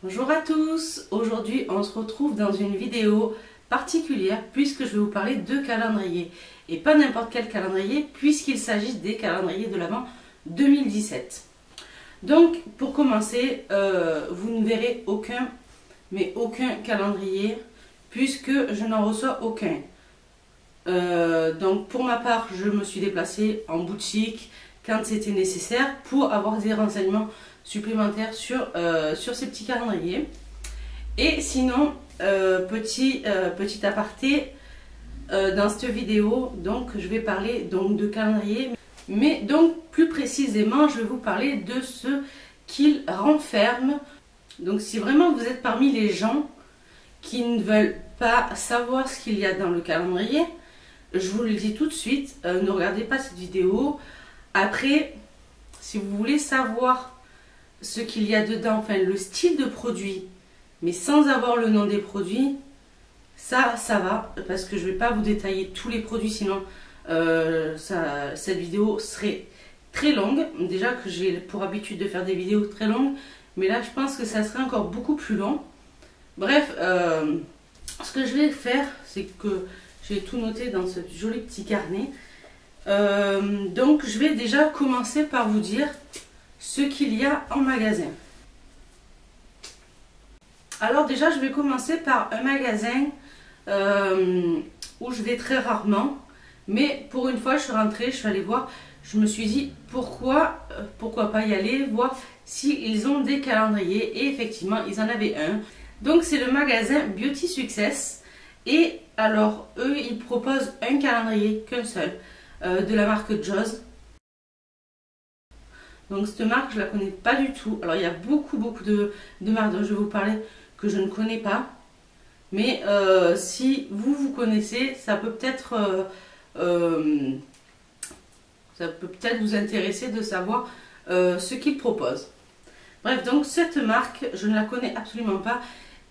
Bonjour à tous, aujourd'hui on se retrouve dans une vidéo particulière puisque je vais vous parler de calendrier. Et pas n'importe quel calendrier puisqu'il s'agit des calendriers de l'Avent 2017. Donc pour commencer, vous ne verrez aucun calendrier puisque je n'en reçois aucun. Donc pour ma part, je me suis déplacée en boutique quand c'était nécessaire pour avoir des renseignements supplémentaires sur ces petits calendriers. Et sinon, petit aparté, dans cette vidéo, donc je vais parler donc de calendrier, mais donc plus précisément, je vais vous parler de ce qu'il renferme. Donc si vraiment vous êtes parmi les gens qui ne veulent pas savoir ce qu'il y a dans le calendrier, je vous le dis tout de suite, ne regardez pas cette vidéo. Après, si vous voulez savoir ce qu'il y a dedans, enfin le style de produit, mais sans avoir le nom des produits, ça va, parce que je ne vais pas vous détailler tous les produits, sinon cette vidéo serait très longue. Déjà que j'ai pour habitude de faire des vidéos très longues, mais là je pense que ça serait encore beaucoup plus long. Bref, ce que je vais faire, c'est que j'ai tout noté dans ce joli petit carnet. Donc je vais déjà commencer par vous dire ce qu'il y a en magasin. Alors déjà je vais commencer par un magasin où je vais très rarement, mais pour une fois je suis rentrée, je suis allée voir, je me suis dit pourquoi pas y aller, voir s'ils ont des calendriers, et effectivement ils en avaient un. Donc c'est le magasin Beauty Success, et alors eux ils proposent un calendrier, qu'un seul, de la marque Joss. Donc cette marque je la connais pas du tout. Alors il y a beaucoup de marques dont je vais vous parler que je ne connais pas, mais si vous connaissez, ça peut peut-être vous intéresser de savoir ce qu'ils proposent. Bref, donc cette marque je ne la connais absolument pas,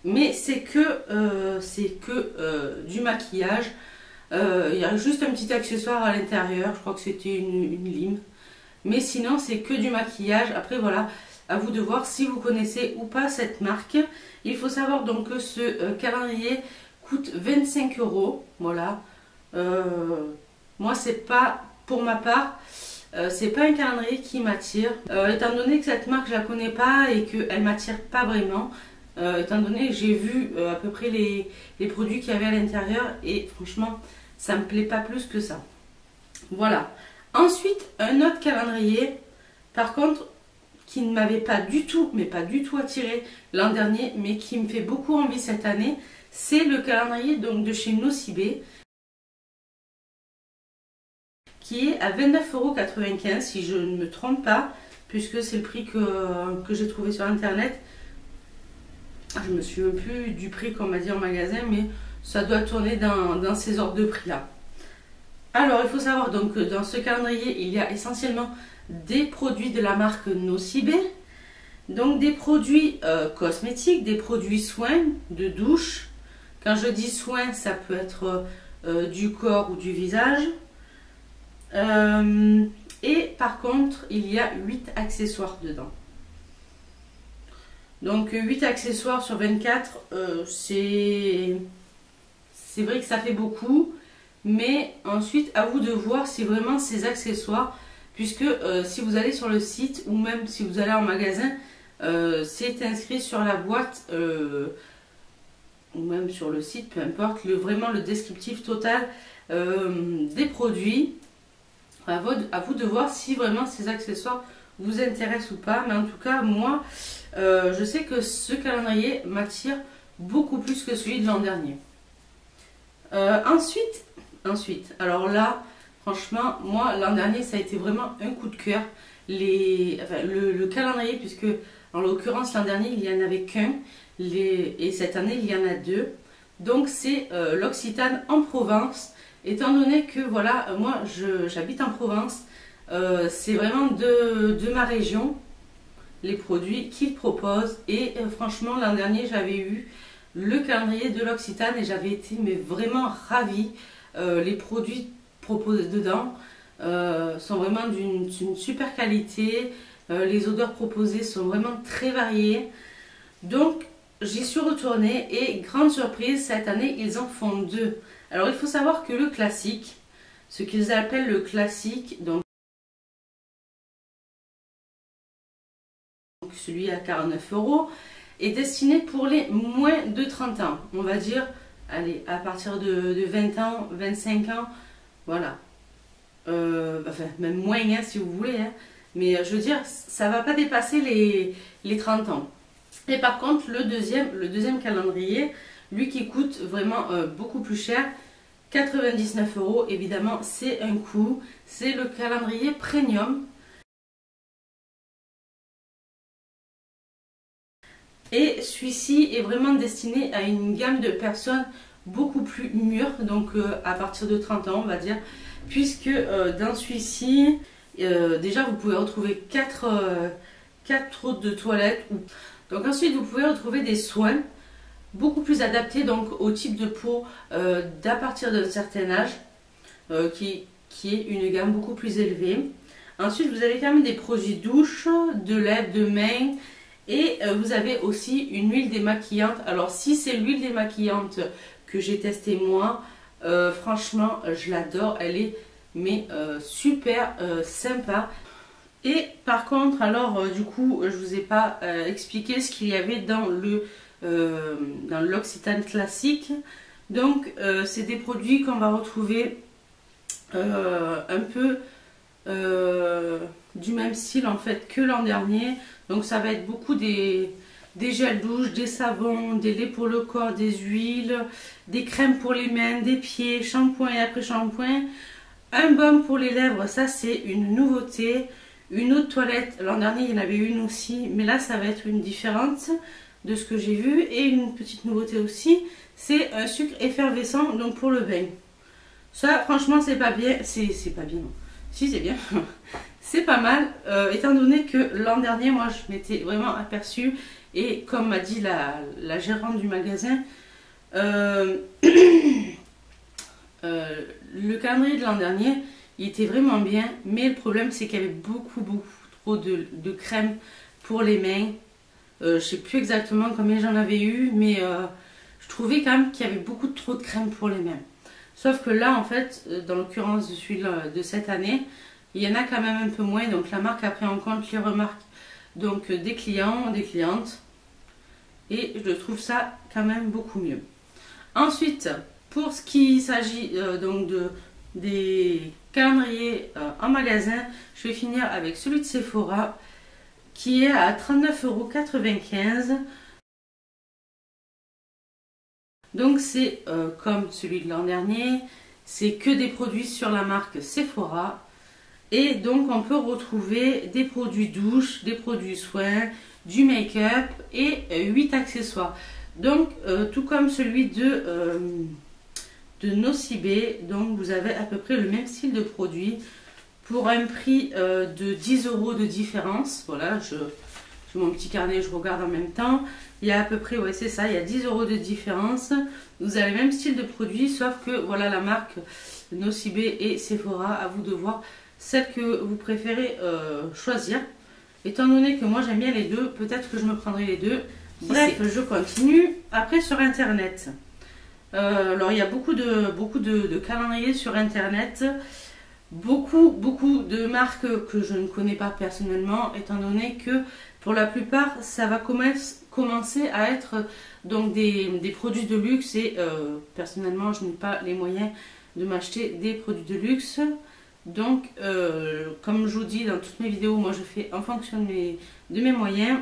mais c'est que du maquillage. Il y a juste un petit accessoire à l'intérieur, je crois que c'était une lime. Mais sinon, c'est que du maquillage. Après, voilà, à vous de voir si vous connaissez ou pas cette marque. Il faut savoir donc que ce calendrier coûte 25 €. Voilà. Moi, c'est pas, pour ma part, c'est pas un calendrier qui m'attire. Étant donné que cette marque, je la connais pas et qu'elle m'attire pas vraiment. Étant donné que j'ai vu à peu près les produits qu'il y avait à l'intérieur, et franchement ça me plaît pas plus que ça. Voilà. Ensuite, un autre calendrier par contre qui ne m'avait pas du tout, mais pas du tout attiré l'an dernier, mais qui me fait beaucoup envie cette année, c'est le calendrier donc de chez Nocibé, qui est à 29,95 € si je ne me trompe pas, puisque c'est le prix que j'ai trouvé sur internet. Je me souviens plus du prix qu'on m'a dit en magasin, mais ça doit tourner dans ces ordres de prix là. Alors il faut savoir donc que dans ce calendrier il y a essentiellement des produits de la marque Nocibé, donc des produits cosmétiques, des produits soins de douche. Quand je dis soins, ça peut être du corps ou du visage. Et par contre il y a 8 accessoires dedans. Donc 8 accessoires sur 24, c'est vrai que ça fait beaucoup, mais ensuite à vous de voir si vraiment ces accessoires, puisque si vous allez sur le site ou même si vous allez en magasin, c'est inscrit sur la boîte ou même sur le site, peu importe, vraiment le descriptif total des produits. À vous de voir si vraiment ces accessoires vous intéressent ou pas, mais en tout cas moi je sais que ce calendrier m'attire beaucoup plus que celui de l'an dernier. Ensuite, alors là franchement moi l'an dernier ça a été vraiment un coup de cœur, le calendrier, puisque en l'occurrence l'an dernier il n'y en avait qu'un, et cette année il y en a deux. Donc c'est l'Occitane en Provence, étant donné que voilà, moi j'habite en Provence, c'est vraiment de ma région les produits qu'ils proposent, et franchement l'an dernier j'avais eu le calendrier de l'Occitane et j'avais été mais vraiment ravie. Les produits proposés dedans sont vraiment d'une super qualité, les odeurs proposées sont vraiment très variées. Donc j'y suis retournée et grande surprise, cette année ils en font 2. Alors il faut savoir que le classique, ce qu'ils appellent le classique, donc celui à 49 €, est destiné pour les moins de 30 ans. On va dire, allez, à partir de 20 ans, 25 ans, voilà. Enfin, même moins hein, si vous voulez. Hein. Mais je veux dire, ça va pas dépasser les 30 ans. Et par contre, le deuxième calendrier, lui qui coûte vraiment beaucoup plus cher, 99 €, évidemment, c'est un coût. C'est le calendrier premium. Et celui-ci est vraiment destiné à une gamme de personnes beaucoup plus mûres, donc à partir de 30 ans, on va dire. Puisque dans celui-ci, déjà vous pouvez retrouver 4 eaux de toilette. Donc ensuite, vous pouvez retrouver des soins beaucoup plus adaptés donc, au type de peau d'à partir d'un certain âge, qui est une gamme beaucoup plus élevée. Ensuite, vous avez quand même des produits douche, de lait, de main. Et vous avez aussi une huile démaquillante. Alors si c'est l'huile démaquillante que j'ai testée moi, franchement je l'adore. Elle est super sympa. Et par contre, alors du coup je vous ai pas expliqué ce qu'il y avait dans l'Occitane classique. Donc c'est des produits qu'on va retrouver un peu du même style en fait que l'an dernier. Donc ça va être beaucoup des gels douche, des savons, des laits pour le corps, des huiles, des crèmes pour les mains, des pieds, shampoing et après-shampoing, un baume pour les lèvres, ça c'est une nouveauté, une eau de toilette, l'an dernier il y en avait une aussi, mais là ça va être une différente de ce que j'ai vu, et une petite nouveauté aussi, c'est un sucre effervescent donc pour le bain. Ça franchement c'est pas bien, c'est pas bien, si c'est bien. C'est pas mal, étant donné que l'an dernier, moi, je m'étais vraiment aperçue, et comme m'a dit la gérante du magasin, le calendrier de l'an dernier, il était vraiment bien, mais le problème, c'est qu'il y avait beaucoup trop de crème pour les mains. Je sais plus exactement combien j'en avais eu, mais je trouvais quand même qu'il y avait beaucoup trop de crème pour les mains. Sauf que là, en fait, dans l'occurrence de celui-là de cette année, il y en a quand même un peu moins, donc la marque a pris en compte les remarques donc des clients, des clientes, et je trouve ça quand même beaucoup mieux. Ensuite, pour ce qui s'agit donc des calendriers en magasin, je vais finir avec celui de Sephora qui est à 39,95 €. Donc c'est comme celui de l'an dernier, c'est que des produits sur la marque Sephora. Et donc on peut retrouver des produits douche, des produits soins, du make-up et 8 accessoires. Donc tout comme celui de Nocibé, donc vous avez à peu près le même style de produit pour un prix de 10 € de différence. Voilà, j'ai mon petit carnet, je regarde en même temps. Il y a à peu près, ouais c'est ça, il y a 10 € de différence. Vous avez le même style de produit, sauf que voilà la marque Nocibé et Sephora, à vous de voir celle que vous préférez choisir. Étant donné que moi j'aime bien les deux, peut-être que je me prendrai les deux. Bref, je continue. Après sur internet, alors il y a beaucoup de calendriers sur internet, beaucoup de marques que je ne connais pas personnellement, étant donné que pour la plupart ça va commencer à être donc des produits de luxe, et personnellement je n'ai pas les moyens de m'acheter des produits de luxe. Donc, comme je vous dis dans toutes mes vidéos, moi je fais en fonction de mes moyens.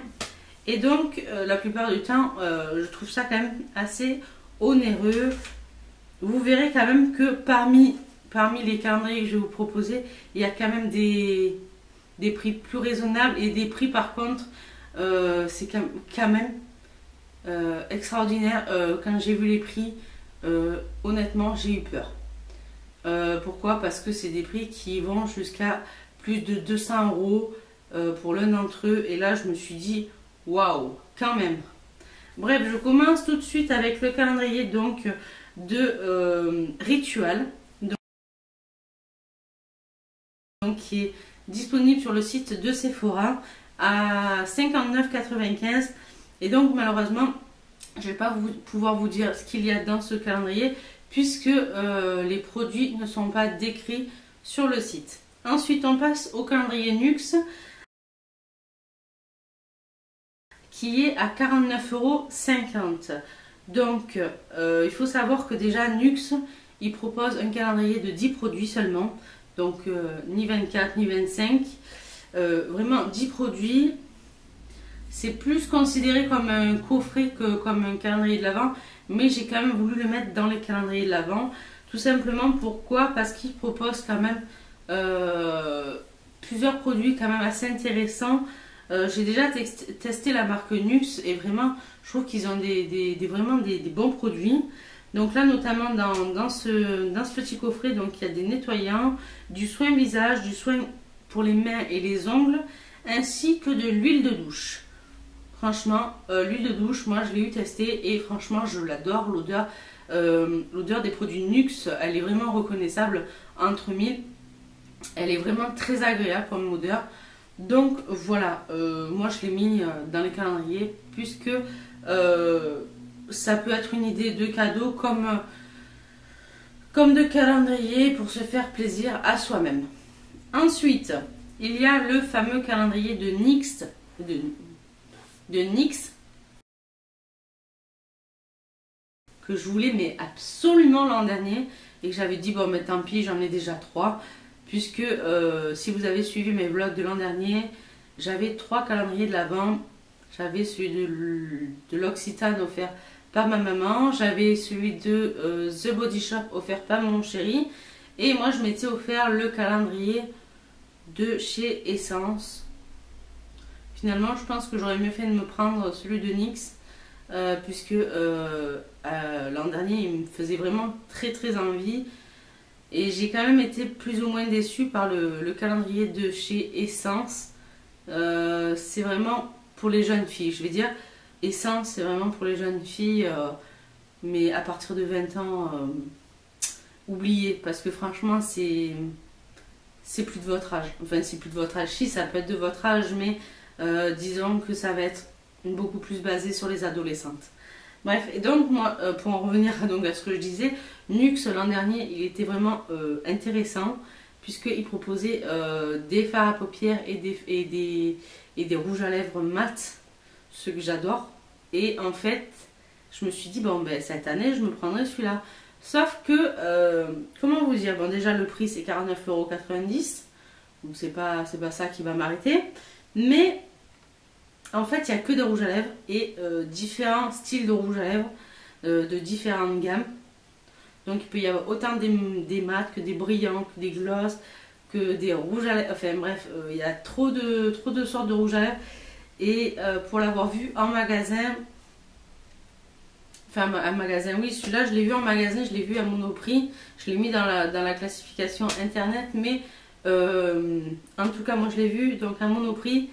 Et donc, la plupart du temps, je trouve ça quand même assez onéreux. Vous verrez quand même que parmi les calendriers que je vais vous proposer, il y a quand même des prix plus raisonnables. Et des prix par contre, c'est quand même extraordinaire. Quand j'ai vu les prix, honnêtement, j'ai eu peur. Pourquoi? Parce que c'est des prix qui vont jusqu'à plus de 200 € pour l'un d'entre eux. Et là, je me suis dit, waouh, quand même. Bref, je commence tout de suite avec le calendrier donc de Ritual. Donc, qui est disponible sur le site de Sephora à 59,95 €. Et donc malheureusement, je ne vais pas pouvoir vous dire ce qu'il y a dans ce calendrier puisque les produits ne sont pas décrits sur le site. Ensuite, on passe au calendrier Nux qui est à 49,50 €. Donc, il faut savoir que déjà Nux, il propose un calendrier de 10 produits seulement. Donc, ni 24 ni 25. Vraiment 10 produits. C'est plus considéré comme un coffret que comme un calendrier de l'Avent. Mais j'ai quand même voulu le mettre dans les calendriers de l'Avent. Tout simplement pourquoi? Parce qu'il propose quand même plusieurs produits quand même assez intéressants. J'ai déjà testé la marque Nux et vraiment je trouve qu'ils ont vraiment des bons produits. Donc là notamment dans ce petit coffret, donc il y a des nettoyants, du soin visage, du soin pour les mains et les ongles, ainsi que de l'huile de douche. Franchement, l'huile de douche, moi je l'ai eu testée et franchement je l'adore. L'odeur des produits Nux, elle est vraiment reconnaissable entre mille. Elle est vraiment très agréable comme odeur. Donc voilà, moi je l'ai mis dans les calendriers puisque ça peut être une idée de cadeau comme de calendrier pour se faire plaisir à soi-même. Ensuite, il y a le fameux calendrier de NYX, que je voulais mais absolument l'an dernier et que j'avais dit bon mais tant pis, j'en ai déjà 3. Puisque si vous avez suivi mes vlogs de l'an dernier, j'avais 3 calendriers de l'Avent. J'avais celui de l'Occitane offert par ma maman. J'avais celui de The Body Shop offert par mon chéri. Et moi, je m'étais offert le calendrier de chez Essence. Finalement, je pense que j'aurais mieux fait de me prendre celui de NYX. Puisque l'an dernier, il me faisait vraiment très très envie. Et j'ai quand même été plus ou moins déçue par le calendrier de chez Essence. C'est vraiment pour les jeunes filles. Je vais dire, Essence, c'est vraiment pour les jeunes filles. Mais à partir de 20 ans, oubliez. Parce que franchement, c'est plus de votre âge. Enfin, c'est plus de votre âge. Si, ça peut être de votre âge. Mais disons que ça va être beaucoup plus basé sur les adolescentes. Bref, et donc moi, pour en revenir donc à ce que je disais, Nux l'an dernier, il était vraiment intéressant puisqu'il proposait des fards à paupières et des rouges à lèvres mat, ce que j'adore. Et en fait, je me suis dit, bon ben cette année, je me prendrai celui-là. Sauf que, comment vous dire, bon déjà le prix c'est 49,90 €, donc c'est pas ça qui va m'arrêter, mais en fait, il n'y a que des rouges à lèvres et différents styles de rouges à lèvres de différentes gammes. Donc, il peut y avoir autant des mats que des brillants, que des gloss, que des rouges à lèvres. Enfin, bref, il y a trop de sortes de rouges à lèvres. Et pour l'avoir vu en magasin, enfin, un magasin, oui, celui-là, je l'ai vu en magasin, je l'ai vu à Monoprix. Je l'ai mis dans la classification internet, mais en tout cas, moi, je l'ai vu donc à Monoprix.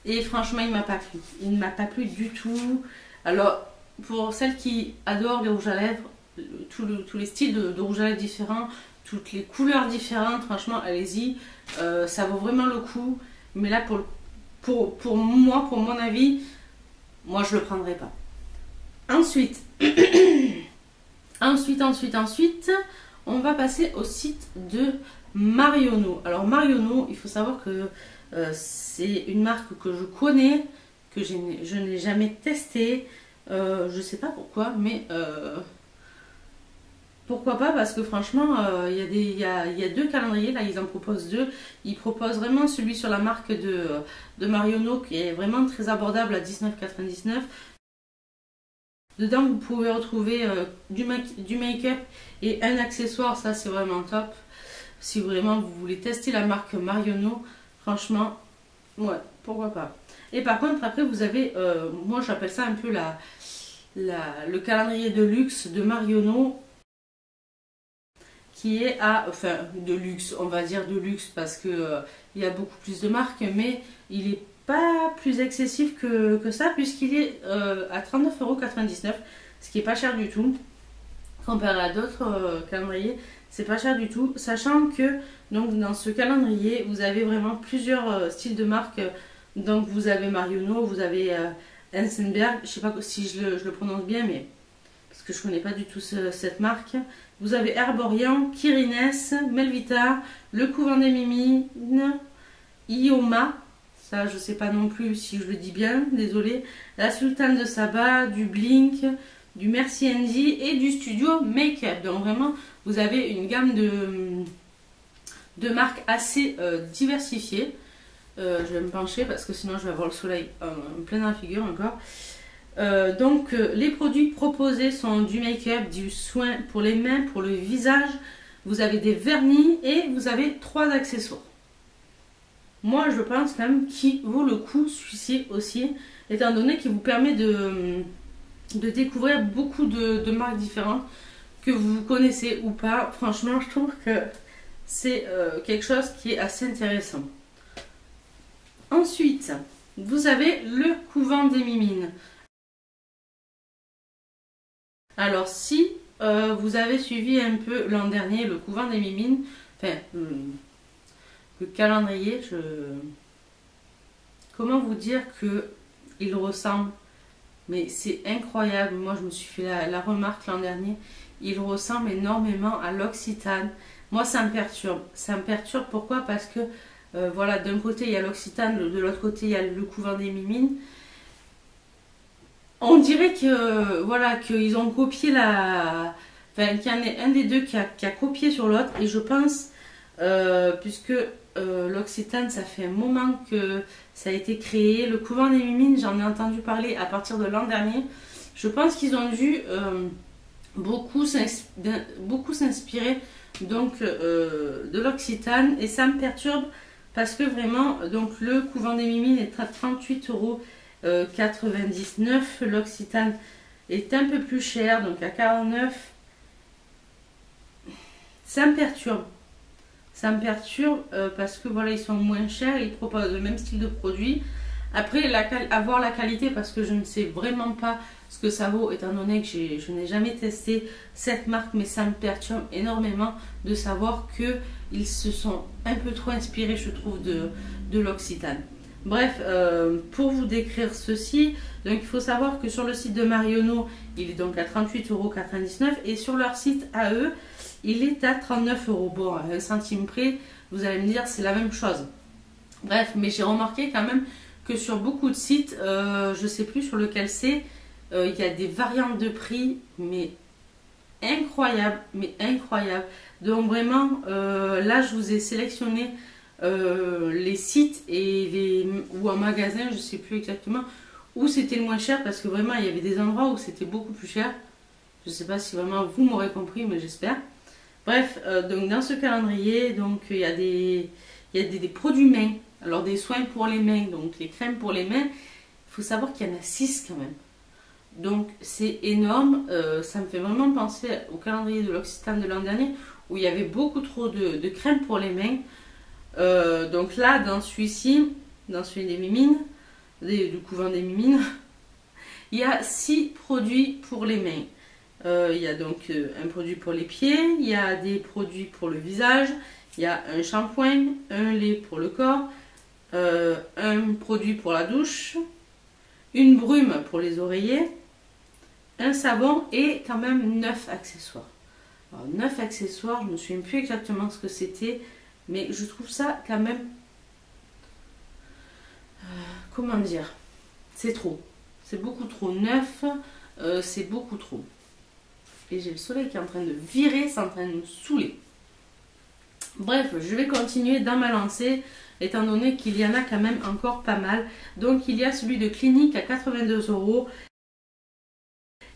Et franchement, il ne m'a pas plu. Il ne m'a pas plu du tout. Alors, pour celles qui adorent les rouges à lèvres, tous les styles de rouge à lèvres différents, toutes les couleurs différentes, franchement, allez-y. Ça vaut vraiment le coup. Mais là, pour moi, pour mon avis, moi, je ne le prendrai pas. Ensuite, on va passer au site de Marionnaud. Alors, Marionnaud, il faut savoir que c'est une marque que je connais, que je n'ai jamais testée. Je sais pas pourquoi, mais pourquoi pas, parce que franchement, il y a 2 calendriers, là ils en proposent 2. Ils proposent vraiment celui sur la marque de Marionnaud qui est vraiment très abordable à 19,99 €. Dedans, vous pouvez retrouver du make-up et un accessoire, ça c'est vraiment top. Si vraiment vous voulez tester la marque Marionnaud, franchement, ouais, pourquoi pas. Et par contre, après, vous avez, moi j'appelle ça un peu le calendrier de luxe de Marionnaud, qui est à, enfin, de luxe, on va dire de luxe, parce que il y a beaucoup plus de marques, mais il n'est pas plus excessif que ça, puisqu'il est à 39,99 €, ce qui est pas cher du tout, comparé à d'autres calendriers. C'est pas cher du tout, sachant que donc dans ce calendrier, vous avez vraiment plusieurs styles de marques. Donc vous avez Marionnaud, vous avez Hensenberg, je sais pas si je le prononce bien, mais parce que je connais pas du tout cette marque. Vous avez Herborian, Kirines, Melvita, Le Couvent des Mimines, Ioma, ça je sais pas non plus si je le dis bien, désolé. La Sultane de Saba, du Blink, du Merci Andy et du Studio Make-up. Donc vraiment, vous avez une gamme de marques assez diversifiées. Je vais me pencher parce que sinon je vais avoir le soleil plein dans la figure encore. Donc les produits proposés sont du make-up, du soin pour les mains, pour le visage. Vous avez des vernis et vous avez 3 accessoires. Moi je pense quand même qu'il vaut le coup celui-ci aussi, étant donné qu'il vous permet de découvrir beaucoup de marques différentes que vous connaissez ou pas. Franchement je trouve que c'est quelque chose qui est assez intéressant. Ensuite, vous avez le Couvent des Mimines. Alors, si vous avez suivi un peu l'an dernier le Couvent des Mimines, enfin, le calendrier, comment vous dire que il ressemble, mais c'est incroyable. Moi, je me suis fait la remarque l'an dernier, il ressemble énormément à l'Occitane. Moi, ça me perturbe. Ça me perturbe, pourquoi? Parce que voilà, d'un côté il y a l'Occitane, de l'autre côté il y a le Couvent des Mimines. On dirait que voilà, qu'ils ont copié enfin, qu'il y en a un des deux qui a copié sur l'autre. Et je pense, puisque l'Occitane, ça fait un moment que ça a été créé. Le Couvent des Mimines, j'en ai entendu parler à partir de l'an dernier. Je pense qu'ils ont dû beaucoup s'inspirer donc de l'Occitane, et ça me perturbe. Parce que vraiment, donc le Couvent des Mimines est à 38,99 €. L'Occitane est un peu plus cher, donc à 49 €. Ça me perturbe. Ça me perturbe parce que voilà, ils sont moins chers, ils proposent le même style de produit. Après, avoir la qualité, parce que je ne sais vraiment pas ce que ça vaut, étant donné que je n'ai jamais testé cette marque, mais ça me perturbe énormément de savoir qu'ils se sont un peu trop inspirés, je trouve, de l'Occitane. Bref, pour vous décrire ceci, donc il faut savoir que sur le site de Marionnaud, il est donc à 38,99 € et sur leur site à eux, il est à 39 €. Bon, à 1 centime près, vous allez me dire c'est la même chose. Bref, mais j'ai remarqué quand même que sur beaucoup de sites, je ne sais plus sur lequel c'est, il y a des variantes de prix, mais incroyables, Donc vraiment, là je vous ai sélectionné les sites ou un magasin, je ne sais plus exactement, où c'était le moins cher, parce que vraiment il y avait des endroits où c'était beaucoup plus cher. Je ne sais pas si vraiment vous m'aurez compris, mais j'espère. Bref, donc dans ce calendrier, donc il y a des produits mains. Alors des soins pour les mains, donc les crèmes pour les mains, il faut savoir qu'il y en a 6 quand même. Donc c'est énorme, ça me fait vraiment penser au calendrier de l'Occitane de l'an dernier où il y avait beaucoup trop de crèmes pour les mains. Donc là, dans celui-ci, dans celui des Mimines, du Couvent des Mimines, il y a 6 produits pour les mains. Il y a donc un produit pour les pieds, il y a des produits pour le visage, il y a un shampoing, un lait pour le corps, un produit pour la douche, une brume pour les oreillers, un savon et quand même 9 accessoires. Alors, 9 accessoires, je ne me souviens plus exactement ce que c'était, mais je trouve ça quand même, comment dire, c'est trop. C'est beaucoup trop. 9, c'est beaucoup trop. Et j'ai le soleil qui est en train de virer, c'est en train de me saouler. Bref, je vais continuer dans ma lancée, étant donné qu'il y en a quand même encore pas mal. Donc il y a celui de Clinique à 82 €,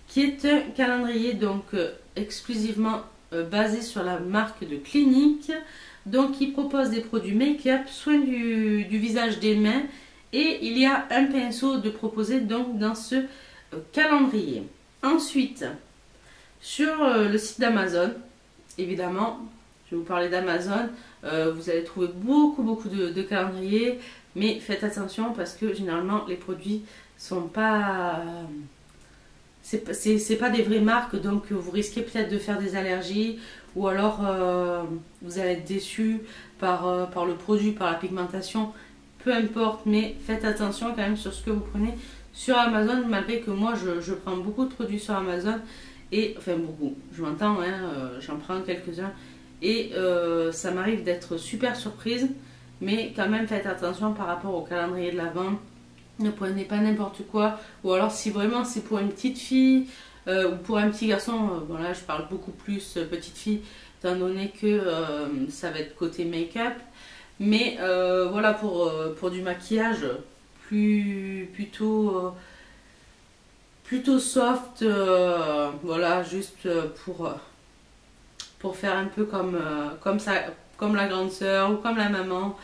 qui est un calendrier donc exclusivement basé sur la marque de Clinique. Donc il propose des produits make-up, soins du visage, des mains, et il y a un pinceau de proposé donc dans ce calendrier. Ensuite, sur le site d'Amazon, évidemment, je vais vous parler d'Amazon, vous allez trouver beaucoup de calendriers, mais faites attention parce que généralement les produits sont pas... c'est pas des vraies marques, donc vous risquez peut-être de faire des allergies, ou alors vous allez être déçu par le produit, par la pigmentation, peu importe, mais faites attention quand même sur ce que vous prenez sur Amazon, malgré que moi je prends beaucoup de produits sur Amazon, et enfin beaucoup, je m'entends, hein, j'en prends quelques-uns, et ça m'arrive d'être super surprise, mais quand même faites attention par rapport au calendrier de l'Avent. Ne prenez pas n'importe quoi, ou alors si vraiment c'est pour une petite fille ou pour un petit garçon, bon là je parle beaucoup plus petite fille, étant donné que ça va être côté make-up, mais voilà pour du maquillage plutôt soft, voilà, juste pour faire un peu comme ça, comme la grande sœur ou comme la maman.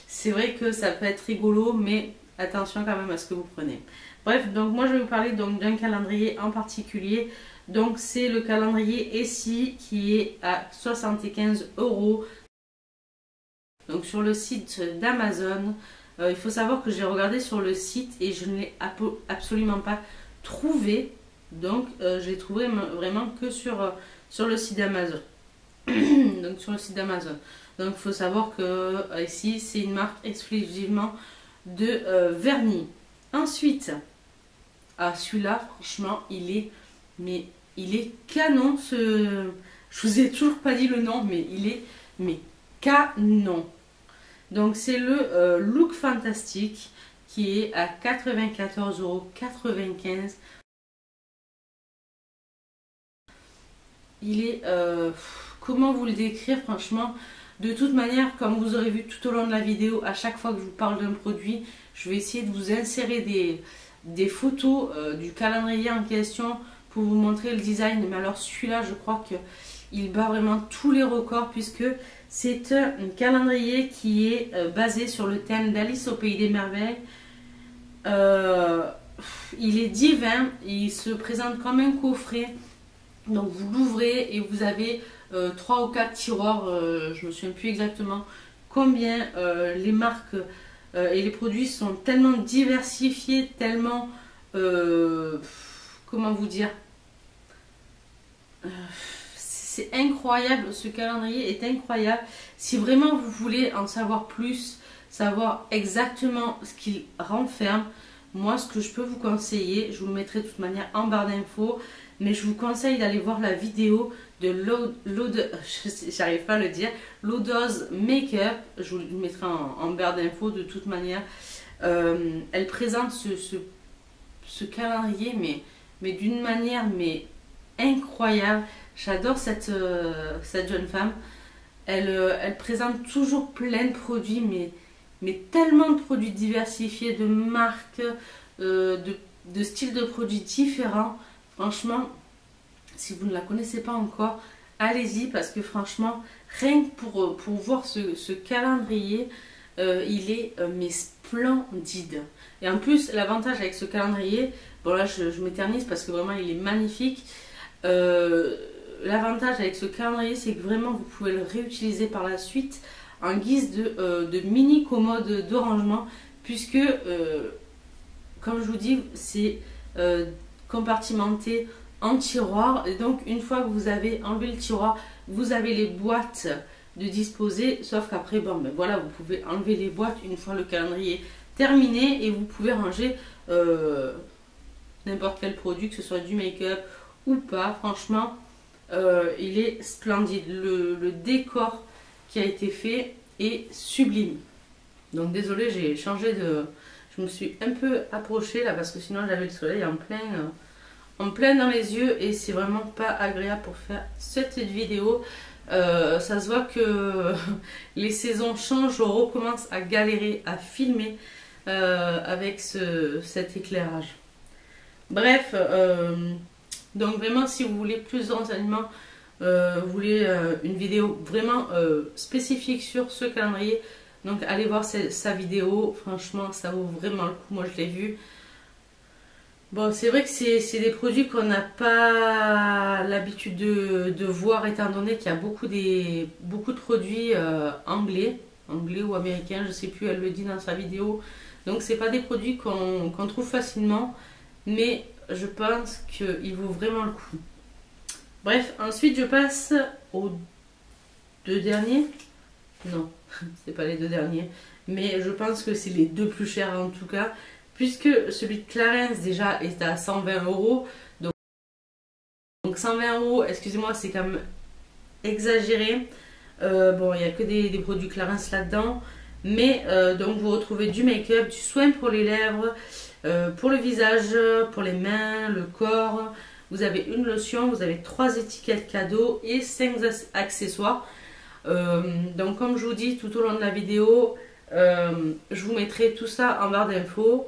C'est vrai que ça peut être rigolo, mais attention quand même à ce que vous prenez. Bref, donc moi je vais vous parler donc d'un calendrier en particulier. Donc c'est le calendrier Essie qui est à 75 €. Donc sur le site d'Amazon. Il faut savoir que j'ai regardé sur le site et je ne l'ai absolument pas trouvé. Donc je l'ai trouvé vraiment que sur le site d'Amazon. Donc sur le site d'Amazon. Donc il faut savoir que ici c'est une marque exclusivement de vernis. Ensuite, celui-là franchement il est canon. Je vous ai toujours pas dit le nom, mais il est canon. Donc c'est le Look Fantastique qui est à 94,95 €. Il est, comment vous le décrire franchement, de toute manière, comme vous aurez vu tout au long de la vidéo, à chaque fois que je vous parle d'un produit, je vais essayer de vous insérer des photos du calendrier en question pour vous montrer le design. Mais alors celui-là, je crois qu'il bat vraiment tous les records puisque c'est un calendrier qui est basé sur le thème d'Alice au Pays des Merveilles. Il est divin, il se présente comme un coffret. Donc vous l'ouvrez et vous avez 3 ou 4 tiroirs, je ne me souviens plus exactement combien. Les marques et les produits sont tellement diversifiés, tellement, comment vous dire, c'est incroyable, ce calendrier est incroyable. Si vraiment vous voulez en savoir plus, savoir exactement ce qu'il renferme, moi ce que je peux vous conseiller, je vous le mettrai de toute manière en barre d'infos, mais je vous conseille d'aller voir la vidéo de j'arrive pas à le dire, Lodo's Makeup. Je vous le mettrai en barre d'infos de toute manière. Elle présente ce calendrier mais d'une manière incroyable. J'adore cette jeune femme. Elle présente toujours plein de produits, mais tellement de produits diversifiés, de marques, de styles de produits différents. Franchement, si vous ne la connaissez pas encore, allez-y parce que franchement, rien que pour voir ce calendrier, il est splendide. Et en plus, l'avantage avec ce calendrier, bon là je m'éternise parce que vraiment il est magnifique. L'avantage avec ce calendrier, c'est que vraiment vous pouvez le réutiliser par la suite en guise de mini commode de rangement, puisque comme je vous dis, c'est compartimenté en tiroir. Et donc une fois que vous avez enlevé le tiroir, vous avez les boîtes de disposer, sauf qu'après bon ben voilà, vous pouvez enlever les boîtes une fois le calendrier terminé et vous pouvez ranger n'importe quel produit, que ce soit du make-up ou pas. Franchement il est splendide. Le décor qui a été fait est sublime. Donc désolé, j'ai changé de... Je me suis un peu approchée là parce que sinon j'avais le soleil en plein dans les yeux et c'est vraiment pas agréable pour faire cette vidéo. Ça se voit que les saisons changent, je recommence à galérer à filmer avec cet éclairage. Bref, donc vraiment si vous voulez plus de renseignements, vous voulez une vidéo vraiment spécifique sur ce calendrier, donc allez voir sa vidéo. Franchement ça vaut vraiment le coup, moi je l'ai vu. Bon, c'est vrai que c'est des produits qu'on n'a pas l'habitude de voir, étant donné qu'il y a beaucoup de produits anglais ou américains, je sais plus, elle le dit dans sa vidéo. Donc c'est pas des produits qu'on trouve facilement, mais je pense qu'il vaut vraiment le coup. Bref, ensuite je passe aux 2 derniers. Non, c'est pas les 2 derniers, mais je pense que c'est les 2 plus chers en tout cas, puisque celui de Clarins déjà est à 120 €. Donc 120 €, excusez-moi, c'est quand même exagéré. Bon, il n'y a que des produits Clarins là-dedans. Mais donc vous retrouvez du make-up, du soin pour les lèvres, pour le visage, pour les mains, le corps. Vous avez une lotion, vous avez 3 étiquettes cadeaux et 5 accessoires. Donc comme je vous dis tout au long de la vidéo, je vous mettrai tout ça en barre d'infos.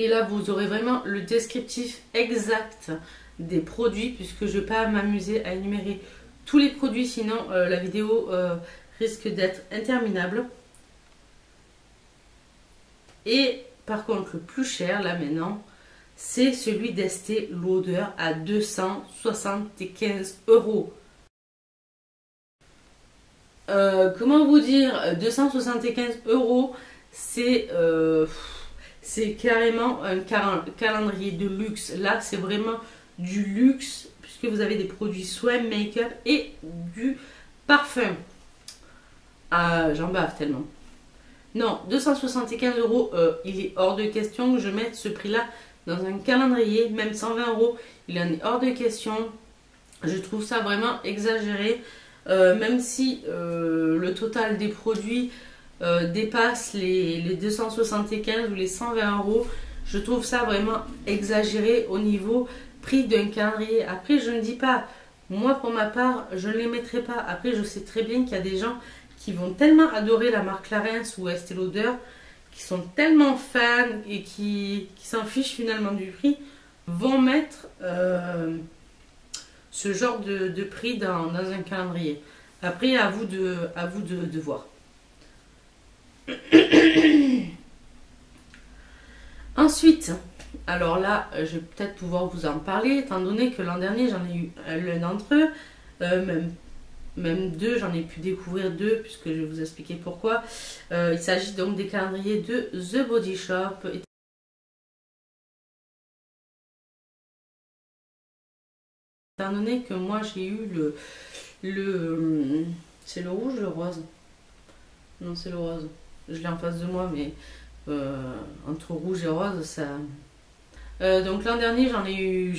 Et là vous aurez vraiment le descriptif exact des produits, puisque je ne vais pas m'amuser à énumérer tous les produits, sinon la vidéo risque d'être interminable. Et par contre le plus cher là maintenant, c'est celui d'Estée Lauder à 275 €. Comment vous dire, 275 €, c'est carrément un calendrier de luxe. Là c'est vraiment du luxe, puisque vous avez des produits soins, make-up et du parfum. Ah, j'en bave tellement. Non, 275 €, il est hors de question que je mette ce prix-là dans un calendrier. Même 120 €, il en est hors de question. Je trouve ça vraiment exagéré. Même si le total des produits dépasse les 275 ou les 120 €, je trouve ça vraiment exagéré au niveau prix d'un calendrier. Après, je ne dis pas, moi pour ma part, je ne les mettrai pas. Après, je sais très bien qu'il y a des gens qui vont tellement adorer la marque Clarins ou Estée Lauder, qui sont tellement fans et qui s'en fichent finalement du prix, vont mettre ce genre de prix dans un calendrier. Après, à vous de voir. Deux. Alors là, je vais peut-être pouvoir vous en parler, étant donné que l'an dernier, j'en ai eu l'un d'entre eux, même deux, j'en ai pu découvrir deux, puisque je vais vous expliquer pourquoi. Il s'agit donc des calendriers de The Body Shop. Étant donné que moi, j'ai eu c'est le rouge ou le rose? Non, c'est le rose. Je l'ai en face de moi, mais entre rouge et rose, ça... donc l'an dernier, j'en ai eu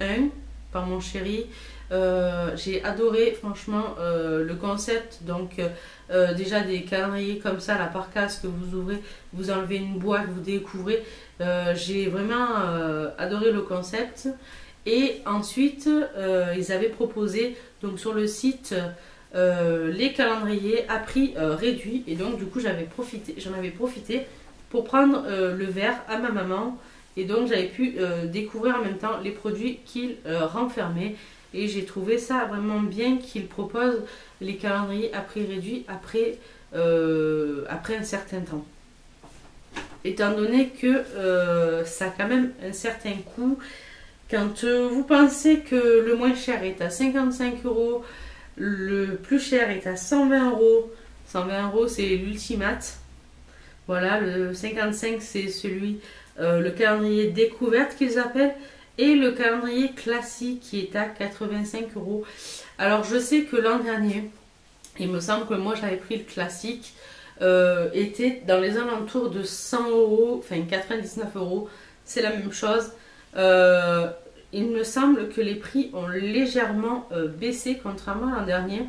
un par mon chéri. J'ai adoré franchement le concept. Donc déjà des calendriers comme ça, la par case que vous ouvrez, vous enlevez une boîte, vous découvrez. J'ai vraiment adoré le concept. Et ensuite, ils avaient proposé donc sur le site les calendriers à prix réduit. Et donc du coup, j'en avais profité pour prendre le verre à ma maman. Et donc j'avais pu découvrir en même temps les produits qu'ils renfermaient. Et j'ai trouvé ça vraiment bien qu'ils proposent les calendriers à prix réduit après un certain temps. Étant donné que ça a quand même un certain coût. Quand vous pensez que le moins cher est à 55 €, le plus cher est à 120 €. 120 € c'est l'ultimate. Voilà, le 55 c'est celui, le calendrier découverte qu'ils appellent. Et le calendrier classique qui est à 85 €. Alors je sais que l'an dernier, il me semble que moi j'avais pris le classique, était dans les alentours de 100 €, enfin 99 €. C'est la même chose. Il me semble que les prix ont légèrement baissé contrairement à l'an dernier,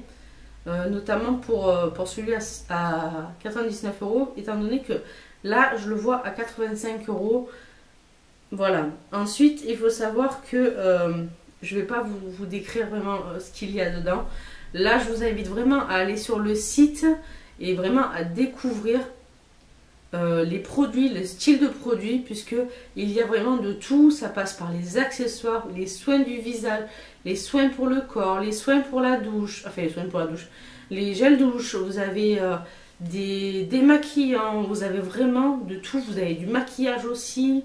notamment pour celui à 99 €, étant donné que là je le vois à 85 €. Voilà. Ensuite, il faut savoir que je ne vais pas vous décrire vraiment ce qu'il y a dedans. Là, je vous invite vraiment à aller sur le site et vraiment à découvrir les produits, le style de produit, puisque il y a vraiment de tout. Ça passe par les accessoires, les soins du visage, les soins pour le corps, les soins pour la douche, enfin les soins pour la douche, les gels douche, vous avez des démaquillants, vous avez vraiment de tout, vous avez du maquillage aussi.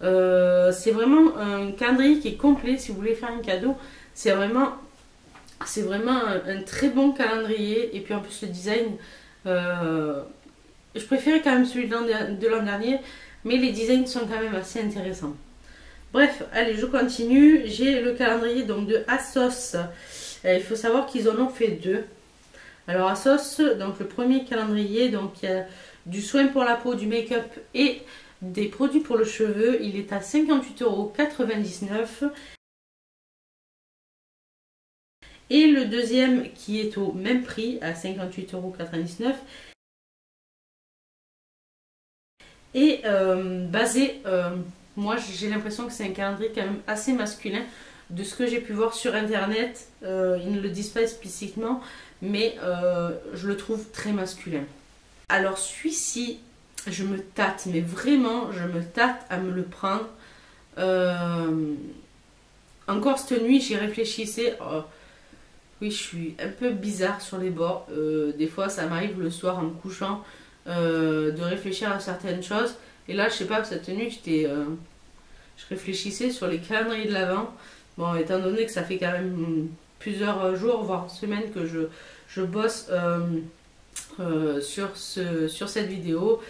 C'est vraiment un calendrier qui est complet si vous voulez faire un cadeau. C'est vraiment un très bon calendrier. Et puis en plus le design, je préférais quand même celui de l'an dernier, mais les designs sont quand même assez intéressants. Bref, allez, je continue. J'ai le calendrier donc de ASOS. Il faut savoir qu'ils en ont fait deux. Alors ASOS, donc le premier calendrier, donc il y a du soin pour la peau, du make-up et des produits pour le cheveu. Il est à 58,99 €. Et le deuxième qui est au même prix à 58,99 € est basé, moi j'ai l'impression que c'est un calendrier quand même assez masculin. De ce que j'ai pu voir sur internet, ils ne le disent pas explicitement, mais je le trouve très masculin. Alors celui-ci, je me tâte, mais vraiment je me tâte à me le prendre. Encore cette nuit j'y réfléchissais. Oui, je suis un peu bizarre sur les bords. Des fois, ça m'arrive le soir en me couchant de réfléchir à certaines choses. Et là, je sais pas, cette nuit, je réfléchissais sur les calendriers de l'Avent. Bon, étant donné que ça fait quand même plusieurs jours, voire semaines que je bosse sur cette vidéo,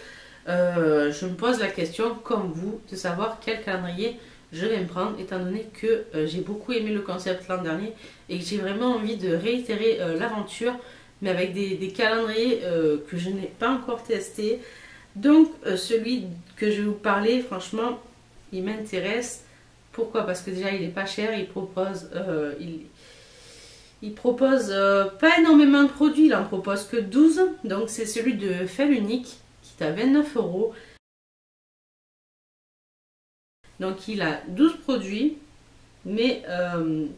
je me pose la question, comme vous, de savoir quel calendrier je vais me prendre, étant donné que j'ai beaucoup aimé le concept l'an dernier et que j'ai vraiment envie de réitérer l'aventure, mais avec des calendriers que je n'ai pas encore testé. Donc celui que je vais vous parler, franchement, il m'intéresse. Pourquoi? Parce que déjà il est pas cher, il propose pas énormément de produits, il en propose que 12. Donc c'est celui de Fellunique qui est à 29 €. Donc il a 12 produits, mais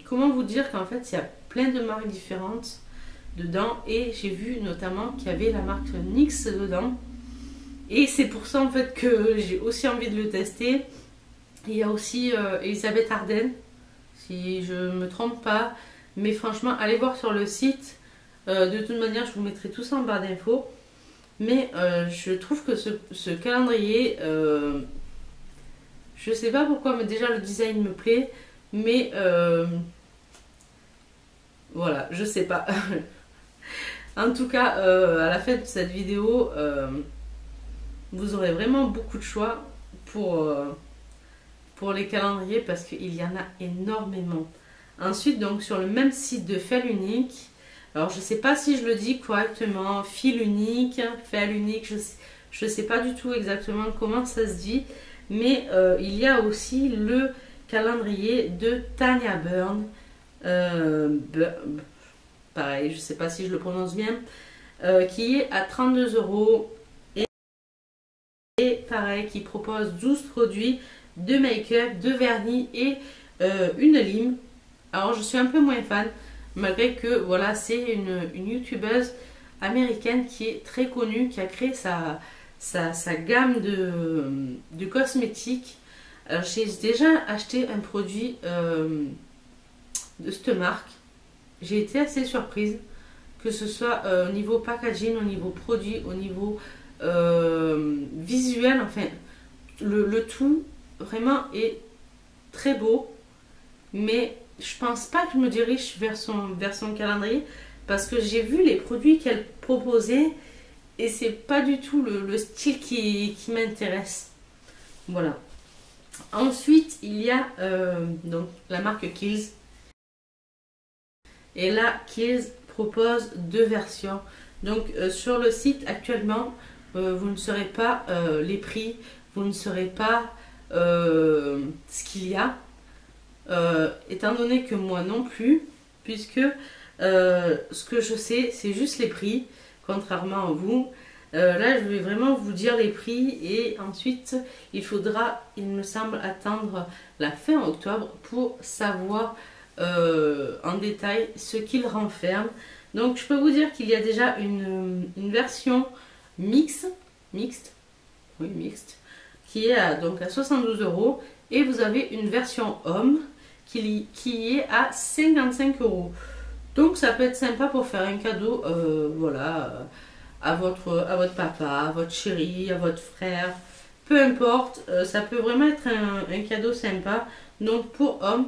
comment vous dire qu'en fait il y a plein de marques différentes dedans, et j'ai vu notamment qu'il y avait la marque NYX dedans, et c'est pour ça en fait que j'ai aussi envie de le tester. Il y a aussi Elisabeth Arden, si je ne me trompe pas, mais franchement allez voir sur le site, de toute manière je vous mettrai tout ça en barre d'infos, mais je trouve que ce calendrier, je sais pas pourquoi, mais déjà le design me plaît, mais voilà, je sais pas. En tout cas, à la fin de cette vidéo, vous aurez vraiment beaucoup de choix pour les calendriers, parce qu'il y en a énormément. Ensuite, donc sur le même site de Fellunique, alors je sais pas si je le dis correctement, Fellunique, je sais pas du tout exactement comment ça se dit. Mais il y a aussi le calendrier de Tanya Burn. Pareil, je ne sais pas si je le prononce bien. Qui est à 32 €. Et pareil, qui propose 12 produits de make-up, de vernis et une lime. Alors je suis un peu moins fan, malgré que voilà, c'est une youtubeuse américaine qui est très connue, qui a créé sa gamme de cosmétiques. Alors j'ai déjà acheté un produit de cette marque. J'ai été assez surprise, que ce soit au niveau packaging, au niveau produit, au niveau visuel, enfin le tout vraiment est très beau. Mais je pense pas que je me dirige vers son calendrier, parce que j'ai vu les produits qu'elle proposait et c'est pas du tout le style qui m'intéresse. Voilà. Ensuite, il y a donc la marque Kiehl's. Et là, Kiehl's propose deux versions. Donc sur le site actuellement, vous ne saurez pas les prix, vous ne saurez pas ce qu'il y a. Étant donné que moi non plus, puisque ce que je sais, c'est juste les prix. Contrairement à vous, là je vais vraiment vous dire les prix, et ensuite il faudra, il me semble, attendre la fin octobre pour savoir en détail ce qu'il renferme. Donc je peux vous dire qu'il y a déjà une version mixte, qui est donc à 72 €, et vous avez une version homme qui est à 55 €. Donc ça peut être sympa pour faire un cadeau, voilà, à votre papa, à votre chéri, à votre frère, peu importe, ça peut vraiment être un cadeau sympa. Donc pour homme,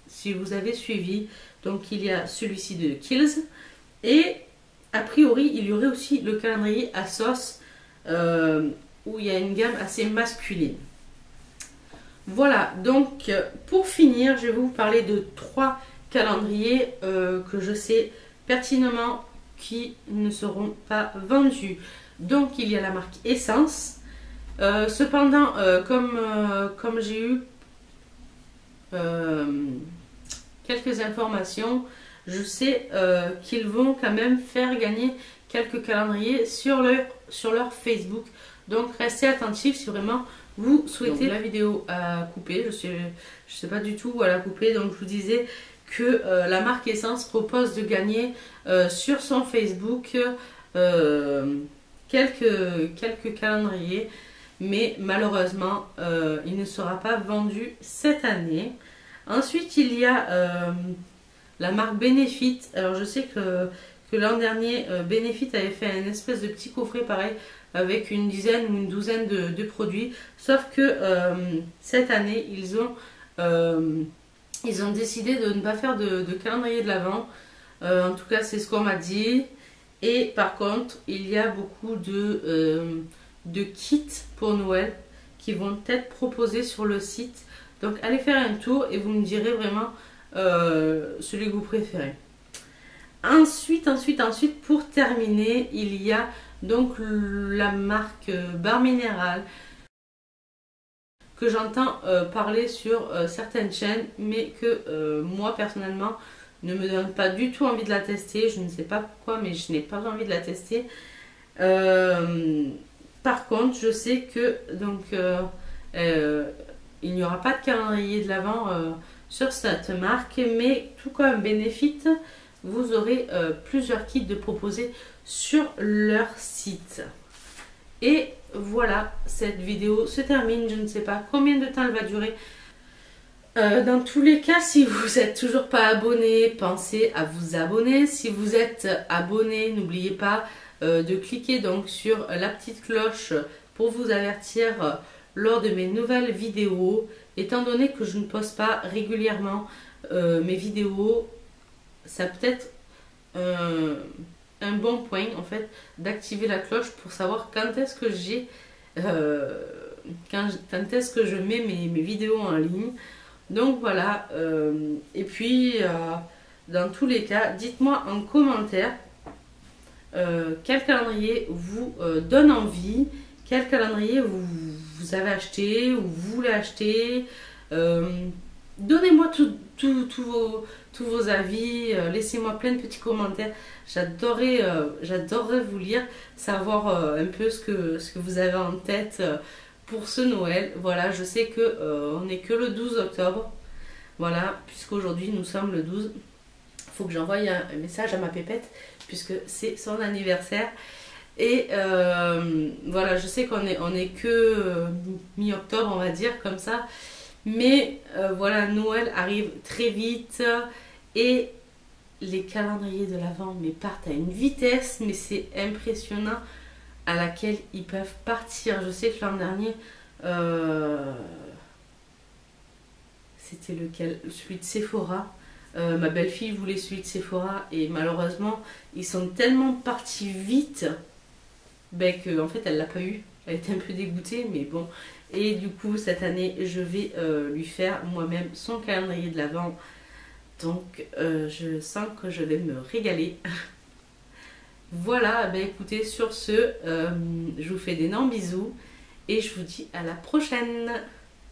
si vous avez suivi, donc il y a celui-ci de Kiehl's, et a priori il y aurait aussi le calendrier ASOS, où il y a une gamme assez masculine. Voilà, donc pour finir, je vais vous parler de 3 calendriers que je sais pertinemment qui ne seront pas vendus. Donc il y a la marque Essence, Cependant, comme j'ai eu quelques informations, je sais qu'ils vont quand même faire gagner quelques calendriers sur leur Facebook. Donc restez attentifs si vraiment vous souhaitez. Donc, la vidéo à couper, je sais pas du tout où elle a coupé. Donc je vous disais que la marque Essence propose de gagner sur son Facebook quelques calendriers, mais malheureusement il ne sera pas vendu cette année. Ensuite il y a la marque Benefit. Alors je sais que l'an dernier Benefit avait fait une espèce de petit coffret pareil avec une dizaine ou une douzaine de produits, sauf que cette année ils ont décidé de ne pas faire de calendrier de l'Avent. En tout cas c'est ce qu'on m'a dit. Et par contre il y a beaucoup de kits pour Noël qui vont être proposés sur le site. Donc allez faire un tour et vous me direz vraiment celui que vous préférez. Ensuite, pour terminer, il y a donc la marque Bar Minéral que j'entends parler sur certaines chaînes, mais que moi personnellement ne me donne pas du tout envie de la tester. Je ne sais pas pourquoi, mais je n'ai pas envie de la tester. Par contre, je sais que donc il n'y aura pas de calendrier de l'Avent sur cette marque, mais tout comme Benefit, vous aurez plusieurs kits de proposer sur leur site. Et voilà, cette vidéo se termine. Je ne sais pas combien de temps elle va durer. Dans tous les cas, si vous n'êtes toujours pas abonné, pensez à vous abonner. Si vous êtes abonné, n'oubliez pas de cliquer donc sur la petite cloche pour vous avertir lors de mes nouvelles vidéos. Étant donné que je ne poste pas régulièrement mes vidéos, ça peut être un bon point en fait d'activer la cloche pour savoir quand est-ce que quand est-ce que je mets mes vidéos en ligne. Donc voilà, et puis dans tous les cas, dites-moi en commentaire quel calendrier vous donne envie, quel calendrier vous avez acheté ou vous voulez acheter. Donnez-moi tous vos avis, laissez-moi plein de petits commentaires. J'adorerais vous lire, savoir un peu ce que vous avez en tête pour ce Noël. Voilà, je sais que on n'est que le 12 octobre. Voilà, puisqu'aujourd'hui nous sommes le 12. Il faut que j'envoie un message à ma pépette puisque c'est son anniversaire. Et voilà, je sais qu'on est que mi-octobre, on va dire, comme ça. Mais voilà, Noël arrive très vite et les calendriers de l'Avent partent à une vitesse, mais c'est impressionnant à laquelle ils peuvent partir. Je sais que l'an dernier, c'était lequel? Celui de Sephora. Ma belle-fille voulait celui de Sephora et malheureusement, ils sont tellement partis vite qu'en fait, elle l'a pas eu. Elle était un peu dégoûtée, mais bon. Et du coup, cette année, je vais lui faire moi-même son calendrier de l'Avent. Donc, je sens que je vais me régaler. Voilà, écoutez, sur ce, je vous fais d'énormes bisous. Et je vous dis à la prochaine.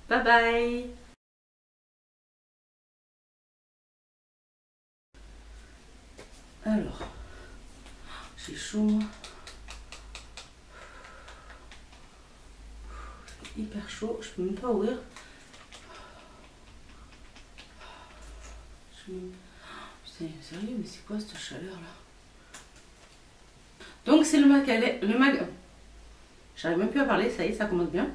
Bye bye. Alors, j'ai chaud moi. Hyper chaud, je peux même pas ouvrir. Putain, sérieux, mais c'est quoi cette chaleur là? Donc c'est le mag. J'arrive même plus à parler, ça y est, ça commence bien.